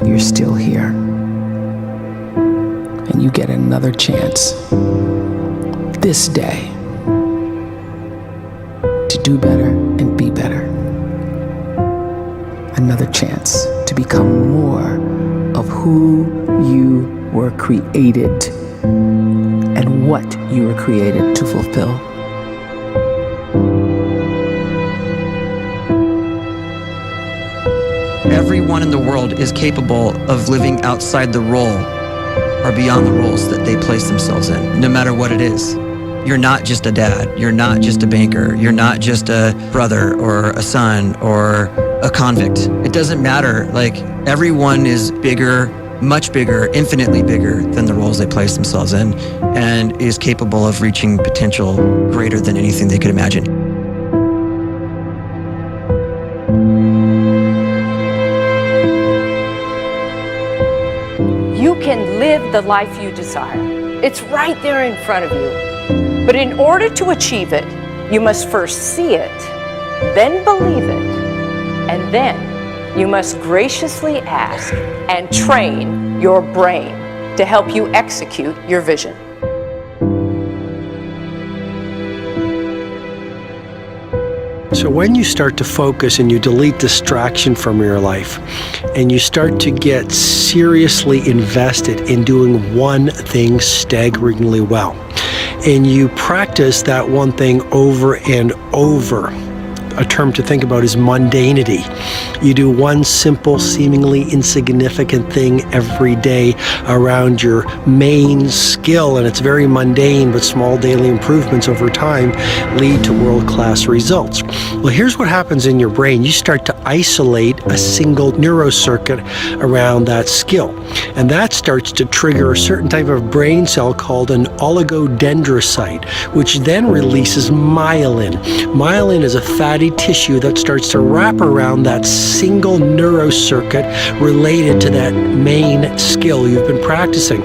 you're still here. And you get another chance this day to do better and be better. Another chance to become more of who you were created and what you were created to fulfill. Everyone in the world is capable of living outside the role or beyond the roles that they place themselves in, no matter what it is. You're not just a dad, you're not just a banker, you're not just a brother or a son or a convict. It doesn't matter. Like, everyone is bigger, much bigger, infinitely bigger than the roles they place themselves in, and is capable of reaching potential greater than anything they could imagine. You can live the life you desire. It's right there in front of you. But in order to achieve it, you must first see it, then believe it, and then you must graciously ask and train your brain to help you execute your vision. So when you start to focus and you delete distraction from your life, and you start to get seriously invested in doing one thing staggeringly well, and you practice that one thing over and over, a term to think about is mundanity. You do one simple, seemingly insignificant thing every day around your main skill, and it's very mundane, but small daily improvements over time lead to world-class results. Well, here's what happens in your brain. You start to isolate a single neurocircuit around that skill, and that starts to trigger a certain type of brain cell called an oligodendrocyte, which then releases myelin. Myelin is a fatty tissue that starts to wrap around that single neurocircuit related to that main skill you've been practicing.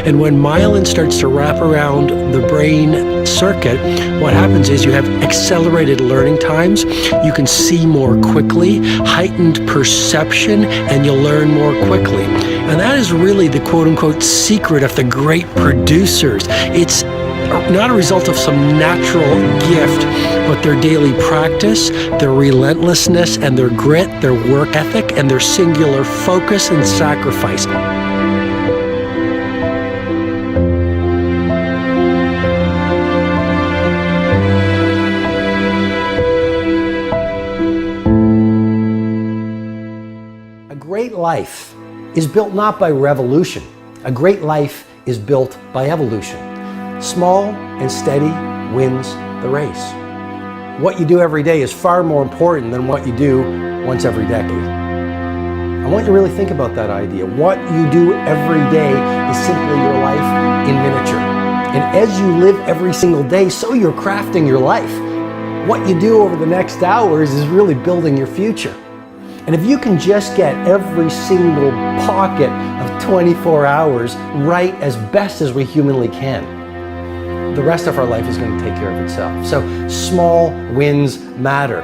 And when myelin starts to wrap around the brain circuit, what happens is you have accelerated learning times, you can see more quickly, heightened perception, and you'll learn more quickly. And that is really the quote-unquote secret of the great producers. It's not a result of some natural gift, but their daily practice, their relentlessness and their grit, their work ethic, and their singular focus and sacrifice. A great life is built not by revolution. A great life is built by evolution. Small and steady wins the race. What you do every day is far more important than what you do once every decade. I want you to really think about that idea. What you do every day is simply your life in miniature. And as you live every single day, so you're crafting your life. What you do over the next hours is really building your future. And if you can just get every single pocket of 24 hours right as best as we humanly can, the rest of our life is going to take care of itself. So small wins matter.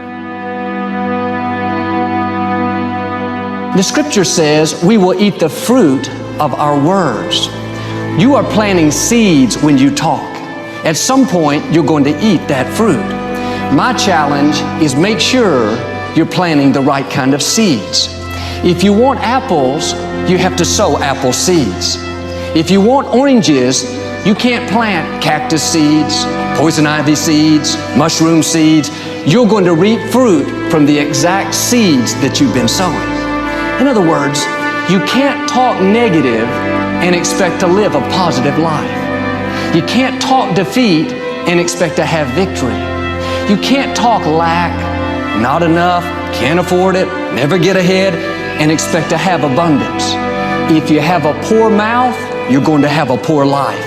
The scripture says we will eat the fruit of our words. You are planting seeds when you talk. At some point, you're going to eat that fruit. My challenge is make sure you're planting the right kind of seeds. If you want apples, you have to sow apple seeds. If you want oranges, you can't plant cactus seeds, poison ivy seeds, mushroom seeds. You're going to reap fruit from the exact seeds that you've been sowing. In other words, you can't talk negative and expect to live a positive life. You can't talk defeat and expect to have victory. You can't talk lack, not enough, can't afford it, never get ahead, and expect to have abundance. If you have a poor mouth, you're going to have a poor life.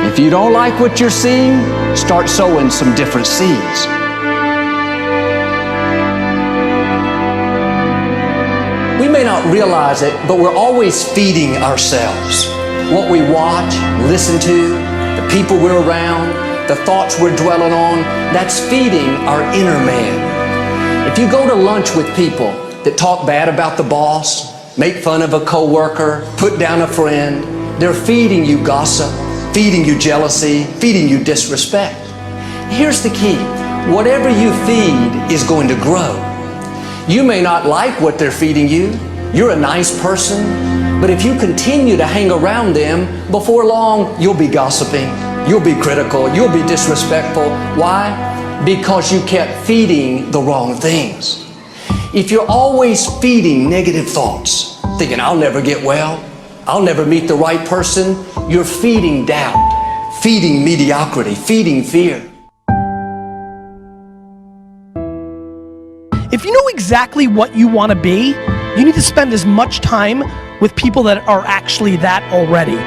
If you don't like what you're seeing, start sowing some different seeds. We may not realize it, but we're always feeding ourselves. What we watch, listen to, the people we're around, the thoughts we're dwelling on, that's feeding our inner man. If you go to lunch with people that talk bad about the boss, make fun of a coworker, put down a friend. They're feeding you gossip, feeding you jealousy, feeding you disrespect. Here's the key. Whatever you feed is going to grow. You may not like what they're feeding you. You're a nice person, but if you continue to hang around them, before long, you'll be gossiping, you'll be critical, you'll be disrespectful. Why? Because you kept feeding the wrong things. If you're always feeding negative thoughts, thinking, I'll never get well, I'll never meet the right person, you're feeding doubt, feeding mediocrity, feeding fear. If you know exactly what you want to be, you need to spend as much time with people that are actually that already.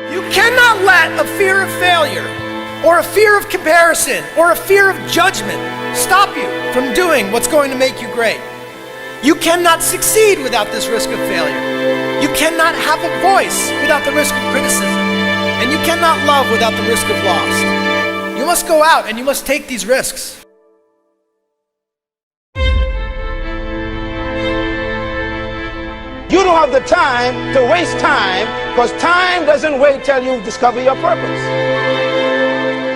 You cannot let a fear of failure, or a fear of comparison, or a fear of judgment stop you from doing what's going to make you great. You cannot succeed without this risk of failure. You cannot have a voice without the risk of criticism. And you cannot love without the risk of loss. You must go out and you must take these risks. You don't have the time to waste time, because time doesn't wait till you discover your purpose.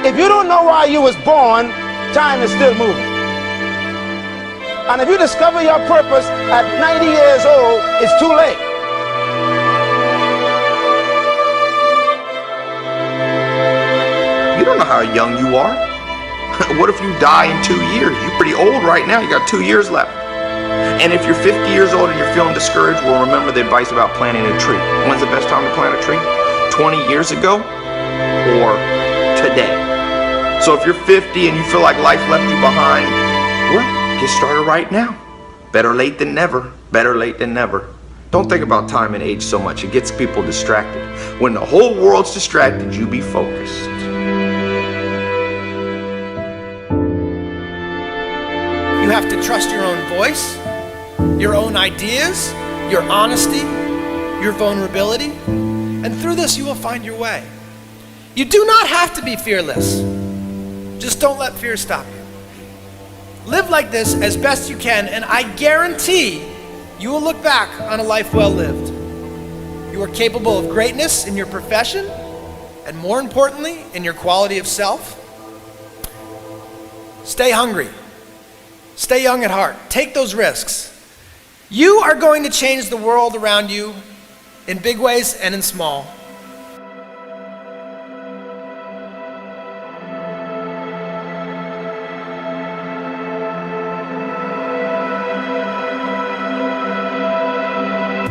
If you don't know why you was born, time is still moving. And if you discover your purpose at 90 years old, it's too late. You don't know how young you are. What if you die in 2 years? You're pretty old right now. You got 2 years left. And if you're 50 years old and you're feeling discouraged, well, remember the advice about planting a tree. When's the best time to plant a tree? 20 years ago or today? So if you're 50 and you feel like life left you behind, well, get started right now. Better late than never. Better late than never. Don't think about time and age so much. It gets people distracted. When the whole world's distracted, you be focused. You have to trust your own voice, your own ideas, your honesty, your vulnerability, and through this you will find your way. You do not have to be fearless. Just don't let fear stop you. Live like this as best you can, and I guarantee you will look back on a life well lived. You are capable of greatness in your profession, and more importantly, in your quality of self. Stay hungry. Stay young at heart. Take those risks. You are going to change the world around you in big ways and in small.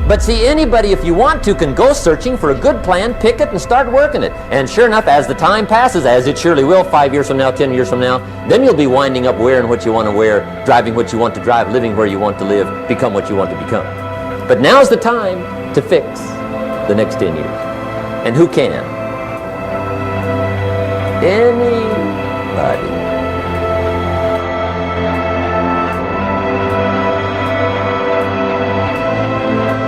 But see, anybody, if you want to, can go searching for a good plan, pick it, and start working it. And sure enough, as the time passes, as it surely will 5 years from now, 10 years from now, then you'll be winding up wearing what you want to wear, driving what you want to drive, living where you want to live, become what you want to become. But now's the time to fix the next 10 years. And who can? Anybody.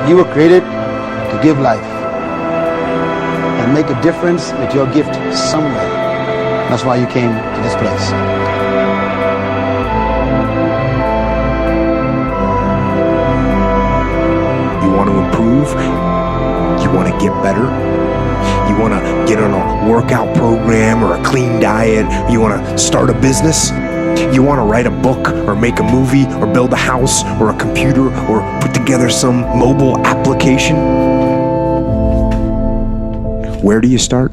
You were created to give life and make a difference with your gift somewhere. That's why you came to this place. You want to improve? You want to get better? You want to get on a workout program or a clean diet? You want to start a business? You want to write a book or make a movie or build a house or a computer or put together some mobile application? Where do you start?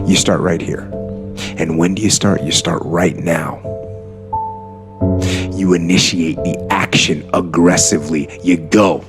You start right here. And when do you start? You start right now. You initiate the action aggressively. You go.